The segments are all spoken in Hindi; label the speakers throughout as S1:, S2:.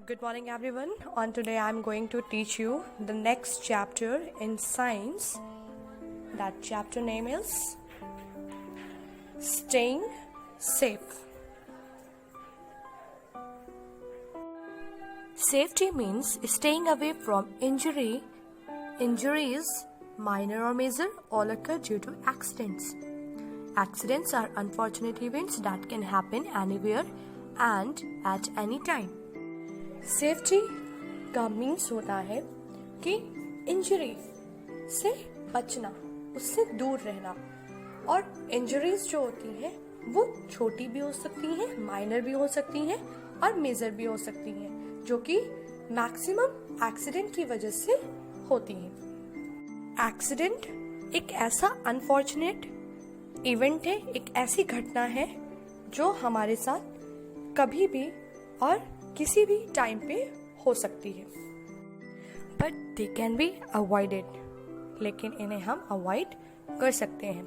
S1: Good morning everyone. On today I am going to teach you the next chapter in science. That chapter name is Staying Safe. Safety means staying away from injury. Injuries, minor or major, all occur due to accidents. Accidents are unfortunate events that can happen anywhere and at any time. Safety का मीन्स होता है कि इंजरी से बचना, उससे दूर रहना। और इंजरीज जो होती हैं वो छोटी भी हो सकती हैं, माइनर भी हो सकती हैं और मेजर भी हो सकती हैं, जो कि मैक्सिमम एक्सीडेंट की वजह से होती हैं। एक्सीडेंट एक ऐसा अनफॉर्चुनेट इवेंट है, एक ऐसी घटना है जो हमारे साथ कभी भी और किसी भी टाइम पे हो सकती है, but they can be avoided, लेकिन इन्हें हम अवॉइड कर सकते हैं।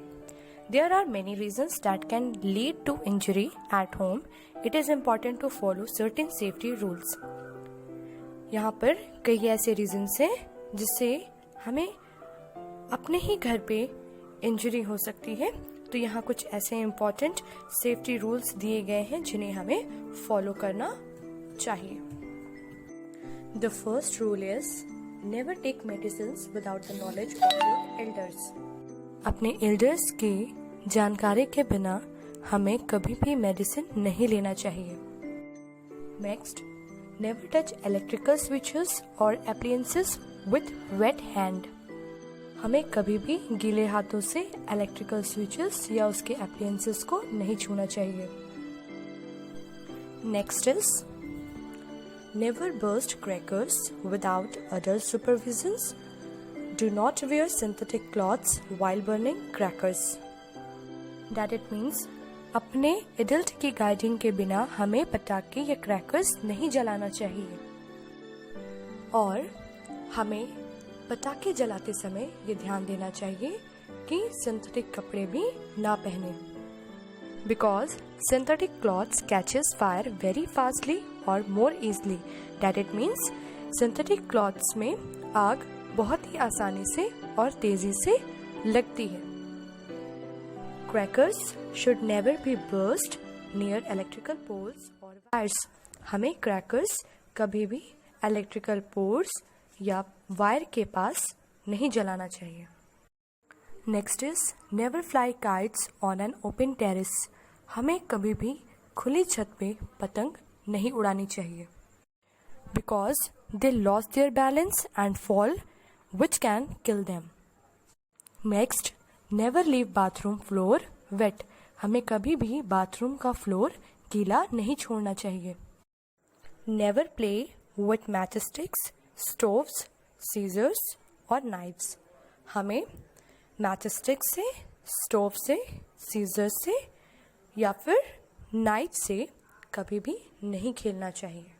S1: There are many reasons that can lead to injury at home. It is important to follow certain safety rules. यहाँ पर कई ऐसे रीजन्स हैं जिससे हमें अपने ही घर पे इंजरी हो सकती है। तो यहाँ कुछ ऐसे इम्पॉर्टेंट सेफ्टी रूल्स दिए गए हैं जिन्हें हमें फॉलो करना चाहिए. The first rule is never take medicines without the knowledge of your elders. अपने एल्डर्स की जानकारी के बिना हमें कभी भी मेडिसिन नहीं लेना चाहिए. Next, never touch electrical switches or appliances with wet hand. हमें कभी भी गीले हाथों से इलेक्ट्रिकल स्विचेस या उसके एप्लियंसेस को नहीं छूना चाहिए. Next is never burst crackers without adult supervisions. Do not wear synthetic cloths while burning crackers. That it means अपने एडल्ट की गाइडिंग के बिना हमें पटाखे या क्रैकर्स नहीं जलाना चाहिए, और हमें पटाखे जलाते समय ये ध्यान देना चाहिए कि सिंथेटिक कपड़े भी ना पहने, because synthetic cloths catches fire very fastly or more easily. That it means synthetic cloths में आग बहुत ही आसानी से और तेजी से लगती है. Crackers should never be burst near electrical poles or wires. हमें क्रैकर्स कभी भी इलेक्ट्रिकल पोल्स या वायर के पास नहीं जलाना चाहिए. Next is never fly kites on an open terrace. हमें कभी भी खुली छत पे पतंग नहीं उड़ानी चाहिए, because they lost their balance and fall, which can kill them. Next, never leave bathroom floor wet. हमें कभी भी बाथरूम का फ्लोर गीला नहीं छोड़ना चाहिए. Never play with matchsticks, stoves, scissors और knives. हमें मैचस्टिक से, स्टोव से, सीजर से या फिर नाइफ से कभी भी नहीं खेलना चाहिए.